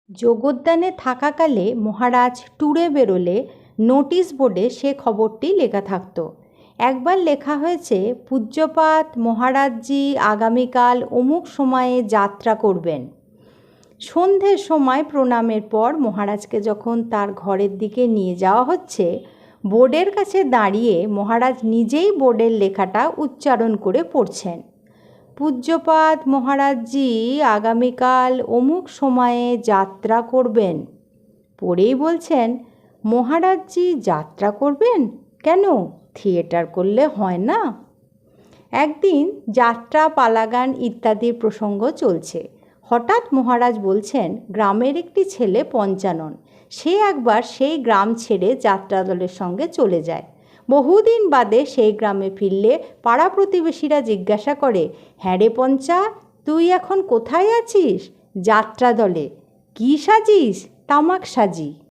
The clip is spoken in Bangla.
যোগোদ্যানে থাকাকালে মহারাজ ট্যুরে বেরোলে নোটিশ বোর্ডে সে খবরটি লেখা থাকত। একবার লেখা হয়েছে, পূজ্যপাত মহারাজজি আগামীকাল অমুক সময়ে যাত্রা করবেন। সন্ধ্যের সময় প্রণামের পর মহারাজকে যখন তার ঘরের দিকে নিয়ে যাওয়া হচ্ছে, বোর্ডের কাছে দাঁড়িয়ে মহারাজ নিজেই বোর্ডের লেখাটা উচ্চারণ করে পড়ছেন। পূজ্যপাত মহারাজজি আগামীকাল অমুক সময়ে যাত্রা করবেন। পড়েই বলছেন, মহারাজজি যাত্রা করবেন কেন? থিয়েটার করলে হয় না? একদিন যাত্রা, পালাগান ইত্যাদির প্রসঙ্গ চলছে। হঠাৎ মহারাজ বলছেন, গ্রামের একটি ছেলে পঞ্চানন, সে একবার সেই গ্রাম ছেড়ে যাত্রা দলের সঙ্গে চলে যায়। বহুদিন বাদে সেই গ্রামে ফিরলে পাড়া প্রতিবেশীরা জিজ্ঞাসা করে, হ্যাঁ রে পঞ্চা, তুই এখন কোথায় আছিস? যাত্রা দলে। কি সাজিস? তামাক সাজি।